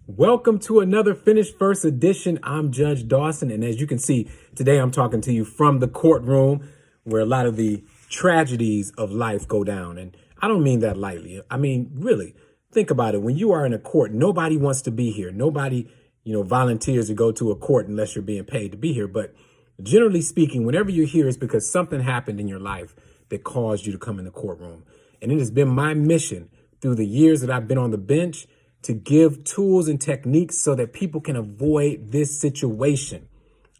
Welcome to another Finished First edition. I'm Judge Dawson, and as you can see, today I'm talking to you from the courtroom where a lot of the tragedies of life go down. And I don't mean that lightly. I mean, really, think about it. When you are in a court, nobody wants to be here. Nobody, volunteers to go to a court unless you're being paid to be here. But generally speaking, whenever you're here, it's because something happened in your life that caused you to come in the courtroom. And it has been my mission through the years that I've been on the bench to give tools and techniques so that people can avoid this situation.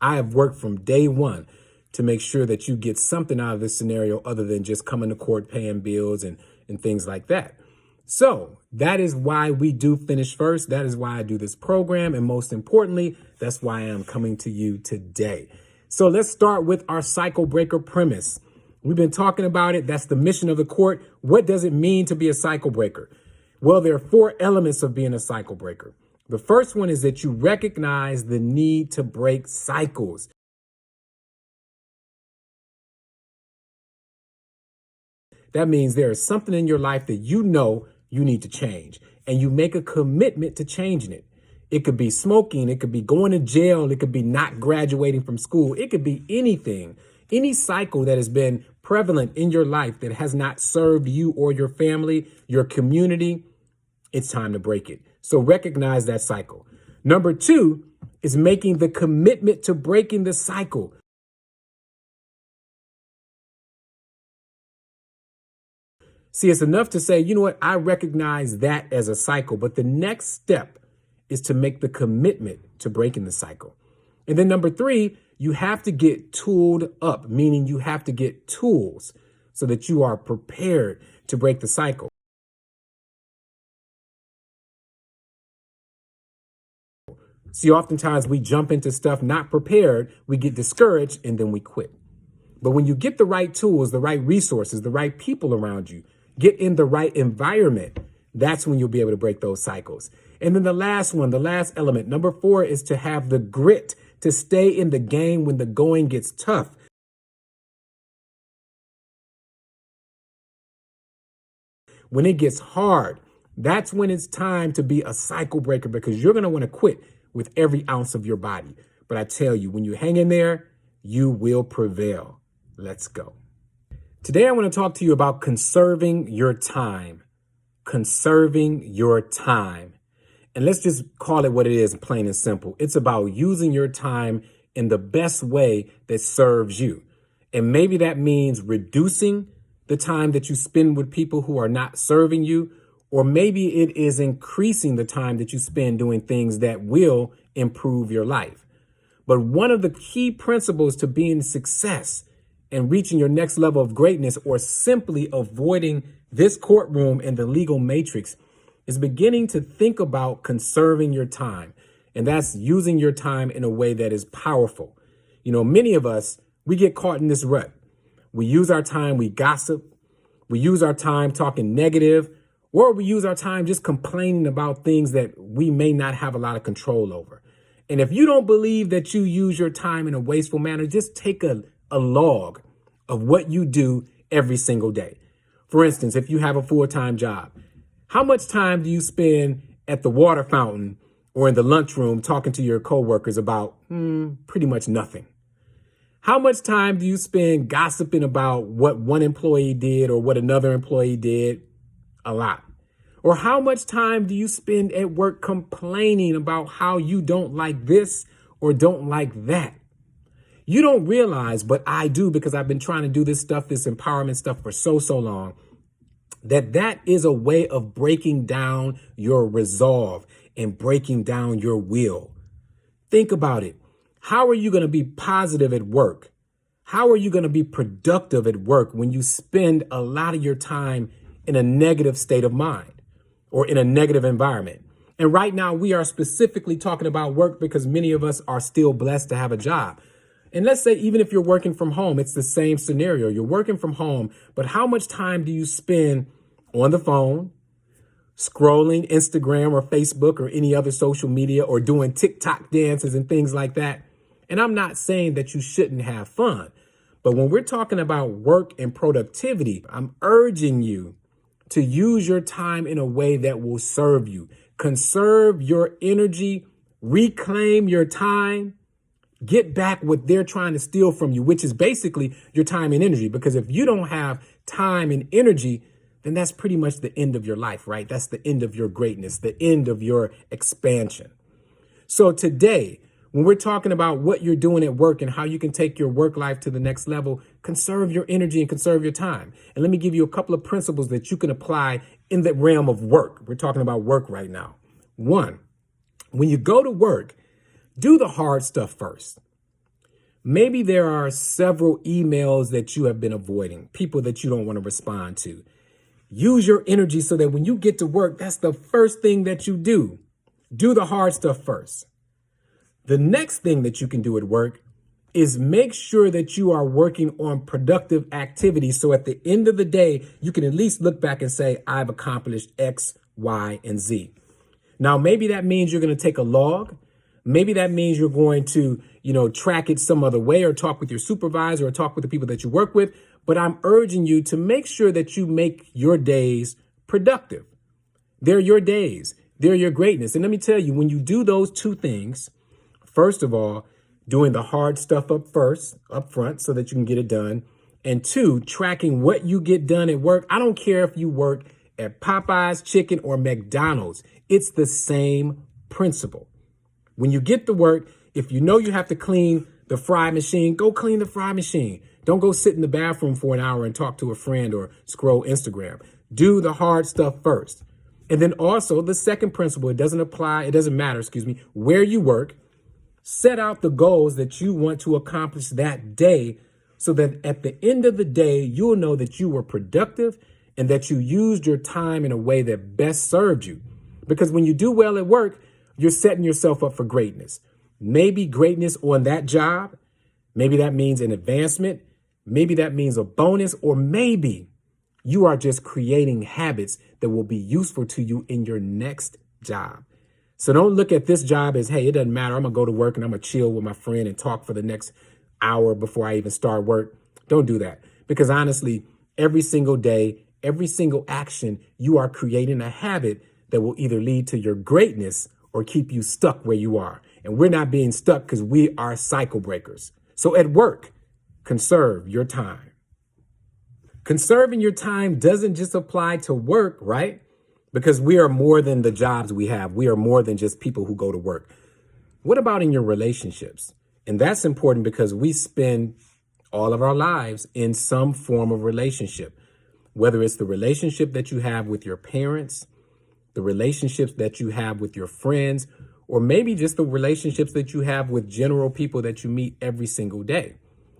I have worked from day one to make sure that you get something out of this scenario other than just coming to court, paying bills and things like that. So that is why we do Finish First. That is why I do this program. And most importantly, that's why I am coming to you today. So let's start with our cycle breaker premise. We've been talking about it. That's the mission of the court. What does it mean to be a cycle breaker? Well, there are 4 elements of being a cycle breaker. The first one is that you recognize the need to break cycles. That means there is something in your life that you know you need to change, and you make a commitment to changing it. It could be smoking, it could be going to jail, it could be not graduating from school, it could be anything. Any cycle that has been prevalent in your life that has not served you or your family, your community, it's time to break it. So recognize that cycle. Number 2 is making the commitment to breaking the cycle. See, it's enough to say, you know what, I recognize that as a cycle, but the next step is to make the commitment to breaking the cycle. And then number 3, you have to get tooled up, meaning you have to get tools so that you are prepared to break the cycle. See, oftentimes we jump into stuff not prepared, we get discouraged, and then we quit. But when you get the right tools, the right resources, the right people around you, get in the right environment, that's when you'll be able to break those cycles. And then the last one, the last element, number 4, is to have the grit to stay in the game when the going gets tough. When it gets hard, that's when it's time to be a cycle breaker, because you're going to want to quit with every ounce of your body. But I tell you, when you hang in there, you will prevail. Let's go. Today, I want to talk to you about conserving your time. Conserving your time. And let's just call it what it is, plain and simple. It's about using your time in the best way that serves you. And maybe that means reducing the time that you spend with people who are not serving you, or maybe it is increasing the time that you spend doing things that will improve your life. But one of the key principles to being success and reaching your next level of greatness, or simply avoiding this courtroom and the legal matrix, is beginning to think about conserving your time. And that's using your time in a way that is powerful. Many of us, we get caught in this rut. We use our time, we gossip. We use our time talking negative, or we use our time just complaining about things that we may not have a lot of control over. And if you don't believe that you use your time in a wasteful manner, just take a log of what you do every single day. For instance, if you have a full-time job, how much time do you spend at the water fountain or in the lunchroom talking to your coworkers about pretty much nothing? How much time do you spend gossiping about what one employee did or what another employee did? A lot. Or how much time do you spend at work complaining about how you don't like this or don't like that? You don't realize, but I do, because I've been trying to do this stuff, this empowerment stuff for so long, that is a way of breaking down your resolve and breaking down your will. Think about it. How are you going to be positive at work? How are you going to be productive at work when you spend a lot of your time in a negative state of mind or in a negative environment? And right now we are specifically talking about work because many of us are still blessed to have a job. And let's say even if you're working from home, it's the same scenario. You're working from home, but how much time do you spend on the phone, scrolling Instagram or Facebook or any other social media, or doing TikTok dances and things like that? And I'm not saying that you shouldn't have fun, but when we're talking about work and productivity, I'm urging you to use your time in a way that will serve you. Conserve your energy, reclaim your time, get back what they're trying to steal from you, which is basically your time and energy. Because if you don't have time and energy, then that's pretty much the end of your life, right? That's the end of your greatness, the end of your expansion. So today, when we're talking about what you're doing at work and how you can take your work life to the next level, conserve your energy and conserve your time. And let me give you a couple of principles that you can apply in the realm of work. We're talking about work right now. One, when you go to work, do the hard stuff first. Maybe there are several emails that you have been avoiding, people that you don't want to respond to. Use your energy so that when you get to work, that's the first thing that you do. Do the hard stuff first. The next thing that you can do at work is make sure that you are working on productive activities. So at the end of the day, you can at least look back and say, I've accomplished X, Y, and Z. Now, maybe that means you're going to take a log. Maybe that means you're going to, track it some other way or talk with your supervisor or talk with the people that you work with. But I'm urging you to make sure that you make your days productive. They're your days. They're your greatness. And let me tell you, when you do those two things, first of all, doing the hard stuff up front so that you can get it done. And two, tracking what you get done at work. I don't care if you work at Popeye's Chicken or McDonald's. It's the same principle. When you get to work, if you know you have to clean the fry machine, go clean the fry machine. Don't go sit in the bathroom for an hour and talk to a friend or scroll Instagram. Do the hard stuff first. And then also the second principle, it doesn't matter, where you work. Set out the goals that you want to accomplish that day so that at the end of the day, you'll know that you were productive and that you used your time in a way that best served you. Because when you do well at work, you're setting yourself up for greatness. Maybe greatness on that job. Maybe that means an advancement. Maybe that means a bonus, or maybe you are just creating habits that will be useful to you in your next job. So don't look at this job as, hey, it doesn't matter. I'm going to go to work and I'm going to chill with my friend and talk for the next hour before I even start work. Don't do that. Because honestly, every single day, every single action, you are creating a habit that will either lead to your greatness or keep you stuck where you are. And we're not being stuck because we are cycle breakers. So at work, conserve your time. Conserving your time doesn't just apply to work, right? Because we are more than the jobs we have. We are more than just people who go to work. What about in your relationships? And that's important because we spend all of our lives in some form of relationship, whether it's the relationship that you have with your parents, the relationships that you have with your friends, or maybe just the relationships that you have with general people that you meet every single day.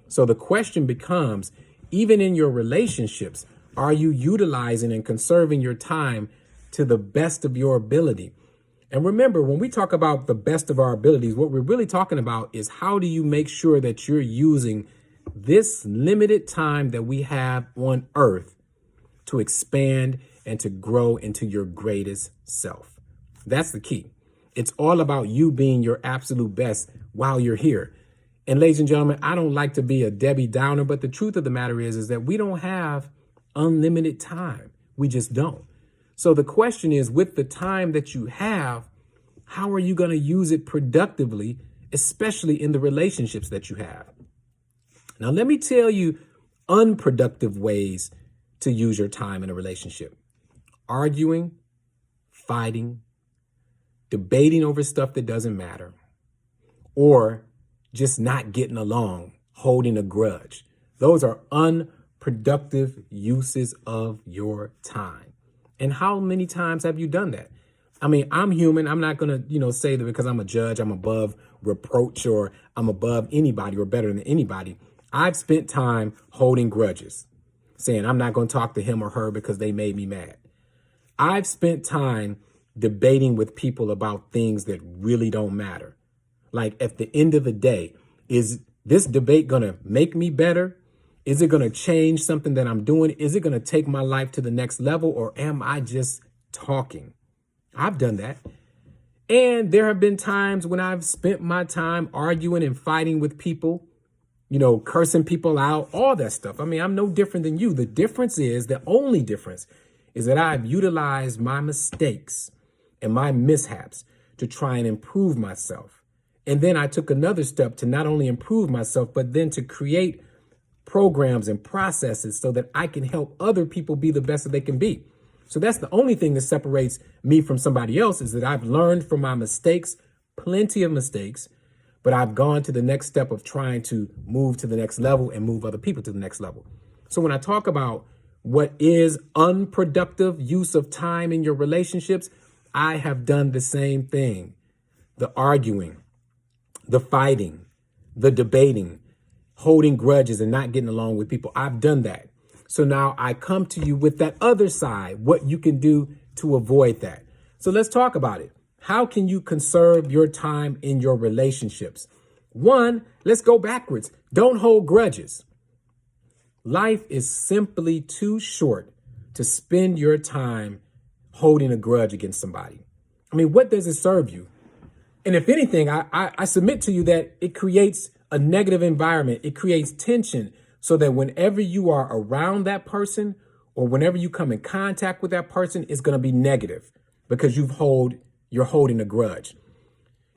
So the question becomes, even in your relationships, are you utilizing and conserving your time to the best of your ability? And remember, when we talk about the best of our abilities, what we're really talking about is how do you make sure that you're using this limited time that we have on earth to expand and to grow into your greatest self. That's the key. It's all about you being your absolute best while you're here. And ladies and gentlemen, I don't like to be a Debbie Downer, but the truth of the matter is that we don't have unlimited time. We just don't. So the question is, with the time that you have, how are you going to use it productively, especially in the relationships that you have? Now, let me tell you unproductive ways to use your time in a relationship. Arguing, fighting, debating over stuff that doesn't matter, or just not getting along, holding a grudge. Those are unproductive uses of your time. And how many times have you done that? I mean, I'm human. I'm not going to, say that because I'm a judge, I'm above reproach or I'm above anybody or better than anybody. I've spent time holding grudges, saying I'm not going to talk to him or her because they made me mad. I've spent time debating with people about things that really don't matter. Like at the end of the day, is this debate going to make me better? Is it going to change something that I'm doing? Is it going to take my life to the next level, or am I just talking? I've done that. And there have been times when I've spent my time arguing and fighting with people, cursing people out, all that stuff. I mean, I'm no different than you. The only difference is that I've utilized my mistakes and my mishaps to try and improve myself. And then I took another step to not only improve myself, but then to create programs and processes so that I can help other people be the best that they can be. So that's the only thing that separates me from somebody else, is that I've learned from my mistakes, plenty of mistakes, but I've gone to the next step of trying to move to the next level and move other people to the next level. So when I talk about what is unproductive use of time in your relationships, I have done the same thing. The arguing, the fighting, the debating, holding grudges and not getting along with people. I've done that. So now I come to you with that other side, what you can do to avoid that. So let's talk about it. How can you conserve your time in your relationships? One, let's go backwards. Don't hold grudges. Life is simply too short to spend your time holding a grudge against somebody. I mean, what does it serve you? And if anything, I submit to you that it creates a negative environment. It creates tension so that whenever you are around that person or whenever you come in contact with that person, it's going to be negative because you're holding a grudge.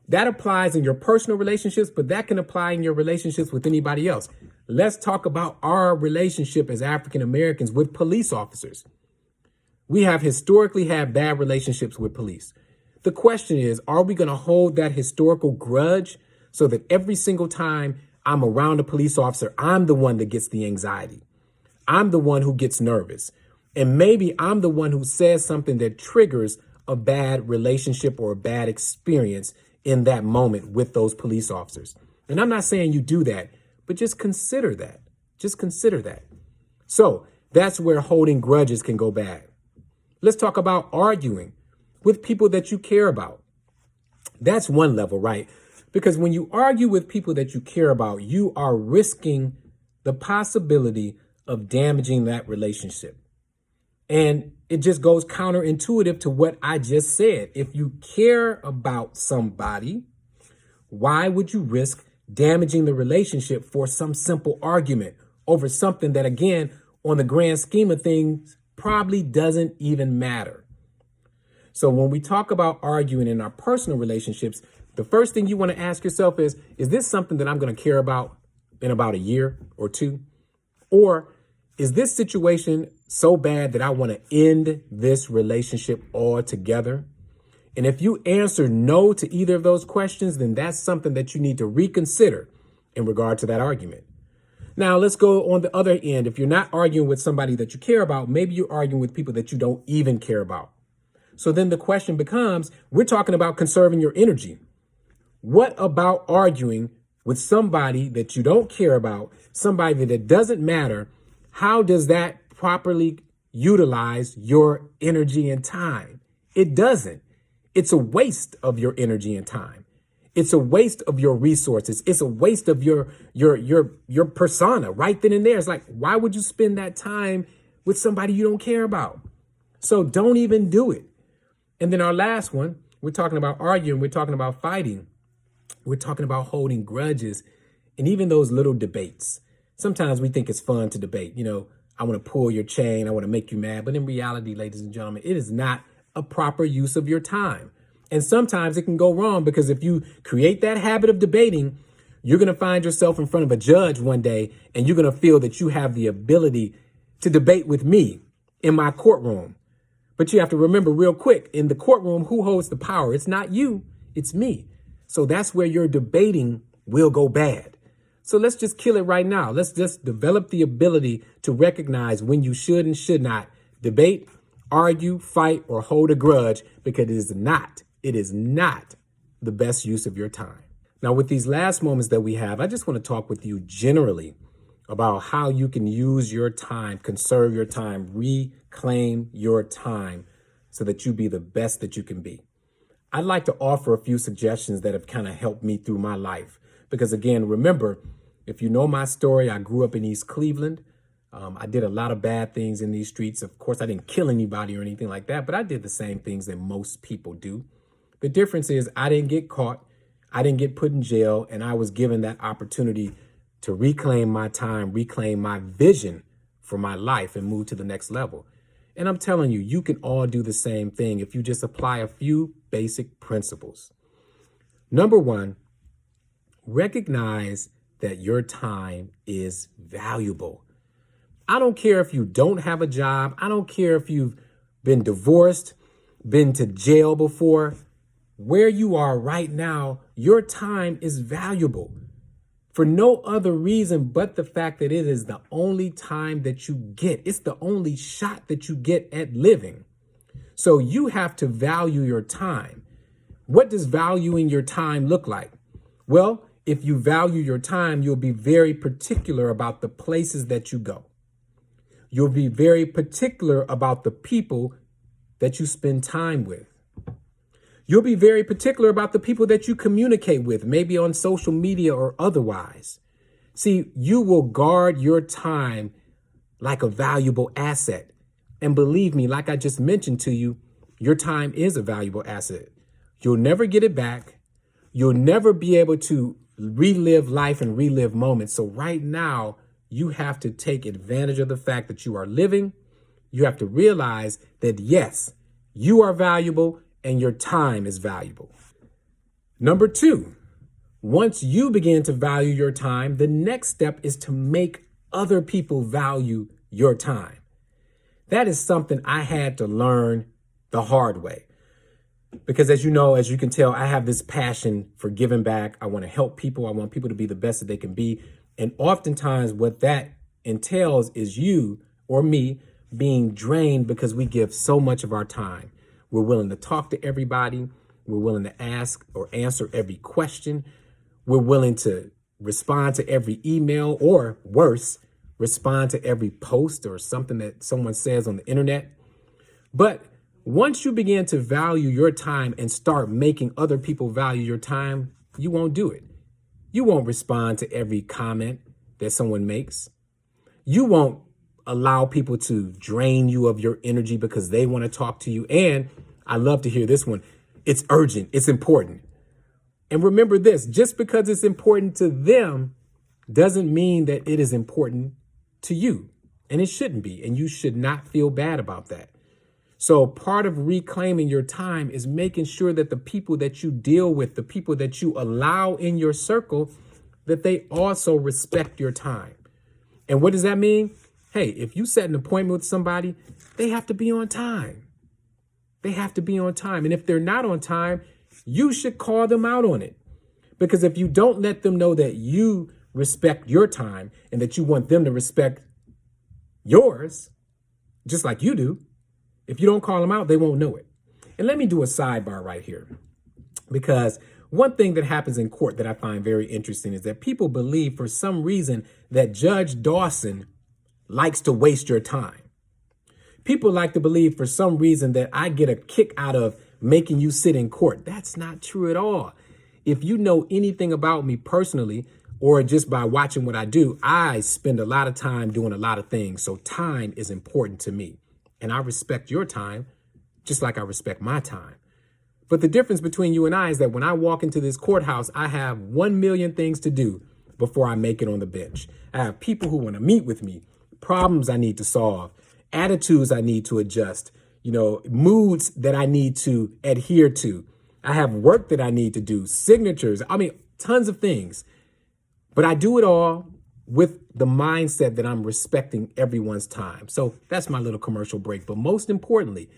That applies in your personal relationships, but that can apply in your relationships with anybody else. Let's talk about our relationship as African Americans with police officers. We have historically had bad relationships with police. The question is, are we going to hold that historical grudge so that every single time I'm around a police officer, I'm the one that gets the anxiety? I'm the one who gets nervous. And maybe I'm the one who says something that triggers a bad relationship or a bad experience in that moment with those police officers. And I'm not saying you do that, but just consider that. Just consider that. So that's where holding grudges can go bad. Let's talk about arguing with people that you care about. That's one level, right? Because when you argue with people that you care about, you are risking the possibility of damaging that relationship. And it just goes counterintuitive to what I just said. If you care about somebody, why would you risk damaging the relationship for some simple argument over something that, again, on the grand scheme of things, probably doesn't even matter? So when we talk about arguing in our personal relationships, the first thing you want to ask yourself is this something that I'm going to care about in about a year or two? Or is this situation so bad that I want to end this relationship altogether? And if you answer no to either of those questions, then that's something that you need to reconsider in regard to that argument. Now, let's go on the other end. If you're not arguing with somebody that you care about, maybe you're arguing with people that you don't even care about. So then the question becomes, we're talking about conserving your energy. What about arguing with somebody that you don't care about, somebody that doesn't matter? How does that properly utilize your energy and time? It doesn't. It's a waste of your energy and time. It's a waste of your resources. It's a waste of your persona right then and there. It's like, why would you spend that time with somebody you don't care about? So don't even do it. And then our last one, we're talking about arguing, we're talking about fighting, we're talking about holding grudges, and even those little debates. Sometimes we think it's fun to debate. You know, I want to pull your chain, I want to make you mad. But in reality, ladies and gentlemen, it is not a proper use of your time. And sometimes it can go wrong because if you create that habit of debating, you're going to find yourself in front of a judge one day and you're going to feel that you have the ability to debate with me in my courtroom. But you have to remember real quick, in the courtroom, who holds the power? It's not you, it's me. So that's where your debating will go bad. So let's just kill it right now. Let's just develop the ability to recognize when you should and should not debate, argue, fight, or hold a grudge, because it is not the best use of your time. Now, with these last moments that we have, I just want to talk with you generally about how you can use your time, conserve your time, reclaim your time so that you be the best that you can be. I'd like to offer a few suggestions that have kind of helped me through my life. Because again, remember, if you know my story, I grew up in East Cleveland. I did a lot of bad things in these streets. Of course, I didn't kill anybody or anything like that, but I did the same things that most people do. The difference is I didn't get caught. I didn't get put in jail, and I was given that opportunity to reclaim my time, reclaim my vision for my life and move to the next level. And I'm telling you, you can all do the same thing if you just apply a few basic principles. Number one, recognize that your time is valuable. I don't care if you don't have a job. I don't care if you've been divorced, been to jail before. Where you are right now, your time is valuable for no other reason but the fact that it is the only time that you get. It's the only shot that you get at living. So you have to value your time. What does valuing your time look like? Well, if you value your time, you'll be very particular about the places that you go. You'll be very particular about the people that you spend time with. You'll be very particular about the people that you communicate with, maybe on social media or otherwise. See, you will guard your time like a valuable asset. And believe me, like I just mentioned to you, your time is a valuable asset. You'll never get it back. You'll never be able to relive life and relive moments. So right now, you have to take advantage of the fact that you are living. You have to realize that, yes, you are valuable and your time is valuable. Number two, once you begin to value your time, the next step is to make other people value your time. That is something I had to learn the hard way. Because as you know, as you can tell, I have this passion for giving back. I want to help people. I want people to be the best that they can be. And oftentimes what that entails is you or me being drained because we give so much of our time. We're willing to talk to everybody. We're willing to ask or answer every question. We're willing to respond to every email, or worse, respond to every post or something that someone says on the internet. But once you begin to value your time and start making other people value your time, you won't do it. You won't respond to every comment that someone makes. You won't allow people to drain you of your energy because they want to talk to you. And I love to hear this one. It's urgent. It's important. And remember this, just because it's important to them doesn't mean that it is important to you. And it shouldn't be. And you should not feel bad about that. So part of reclaiming your time is making sure that the people that you deal with, the people that you allow in your circle, that they also respect your time. And what does that mean? Hey, if you set an appointment with somebody, they have to be on time. They have to be on time. And if they're not on time, you should call them out on it. Because if you don't let them know that you respect your time and that you want them to respect yours, just like you do, if you don't call them out, they won't know it. And let me do a sidebar right here. Because one thing that happens in court that I find very interesting is that people believe for some reason that Judge Dawson likes to waste your time. People like to believe for some reason that I get a kick out of making you sit in court. That's not true at all. If you know anything about me personally, or just by watching what I do, I spend a lot of time doing a lot of things. So time is important to me. And I respect your time just like I respect my time. But the difference between you and I is that when I walk into this courthouse, I have 1 million things to do before I make it on the bench. I have people who want to meet with me, problems I need to solve, attitudes I need to adjust, moods that I need to adhere to. I have work that I need to do, signatures, tons of things. But I do it all with the mindset that I'm respecting everyone's time. So that's my little commercial break. But most importantly,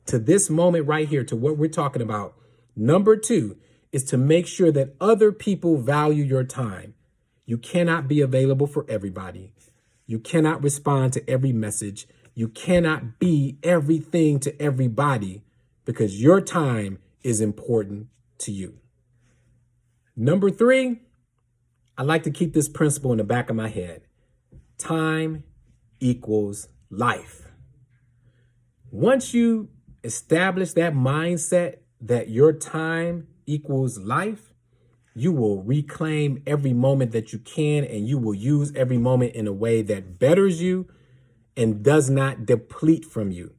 to this moment right here, to what we're talking about, number 2 is to make sure that other people value your time. You cannot be available for everybody. You cannot respond to every message. You cannot be everything to everybody because your time is important to you. Number 3, I like to keep this principle in the back of my head. Time equals life. Once you establish that mindset that your time equals life, you will reclaim every moment that you can, and you will use every moment in a way that betters you and does not deplete from you.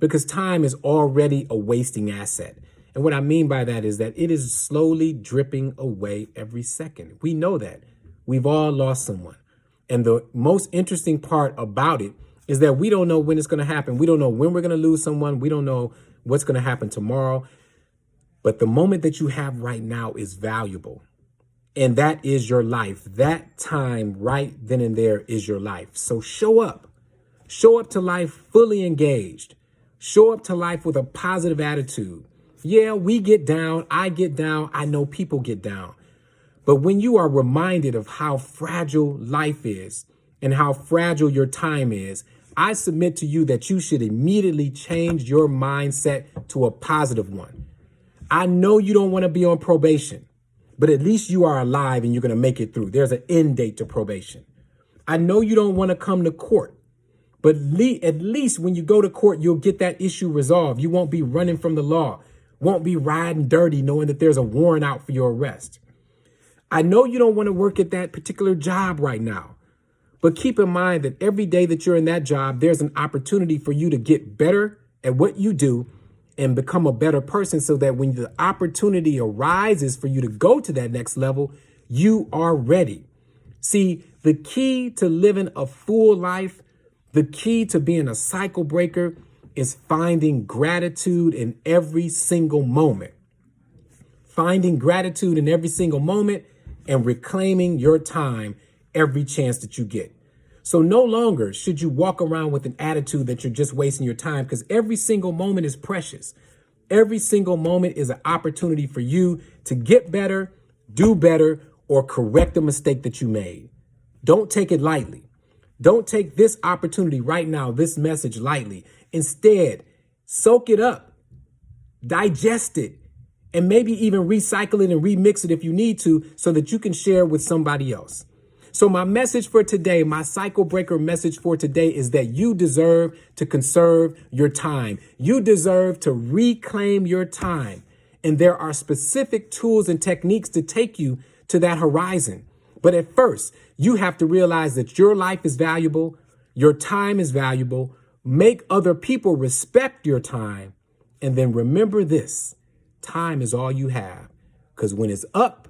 Because time is already a wasting asset. And what I mean by that is that it is slowly dripping away every second. We know that. We've all lost someone. And the most interesting part about it is that we don't know when it's going to happen. We don't know when we're going to lose someone. We don't know what's going to happen tomorrow. But the moment that you have right now is valuable. And that is your life. That time right then and there is your life. So show up. Show up to life fully engaged. Show up to life with a positive attitude. Yeah, we get down. I get down. I know people get down. But when you are reminded of how fragile life is and how fragile your time is, I submit to you that you should immediately change your mindset to a positive one. I know you don't want to be on probation, but at least you are alive and you're going to make it through. There's an end date to probation. I know you don't want to come to court, but at least when you go to court, you'll get that issue resolved. You won't be running from the law, won't be riding dirty knowing that there's a warrant out for your arrest. I know you don't want to work at that particular job right now, but keep in mind that every day that you're in that job, there's an opportunity for you to get better at what you do and become a better person so that when the opportunity arises for you to go to that next level, you are ready. See, the key to living a full life, the key to being a cycle breaker is finding gratitude in every single moment. Finding gratitude in every single moment and reclaiming your time every chance that you get. So no longer should you walk around with an attitude that you're just wasting your time, because every single moment is precious. Every single moment is an opportunity for you to get better, do better, or correct a mistake that you made. Don't take it lightly. Don't take this opportunity right now, this message lightly. Instead, soak it up, digest it, and maybe even recycle it and remix it if you need to so that you can share with somebody else. So my message for today, my cycle breaker message for today is that you deserve to conserve your time. You deserve to reclaim your time. And there are specific tools and techniques to take you to that horizon. But at first, you have to realize that your life is valuable. Your time is valuable. Make other people respect your time. And then remember this, time is all you have, because when it's up,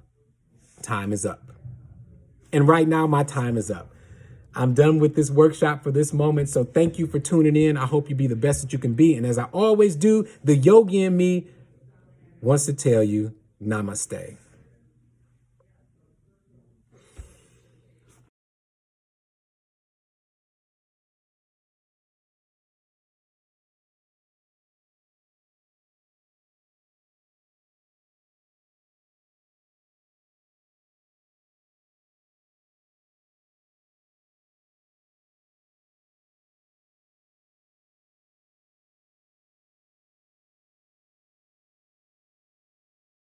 time is up. And right now, my time is up. I'm done with this workshop for this moment. So thank you for tuning in. I hope you be the best that you can be. And as I always do, the yogi in me wants to tell you, namaste.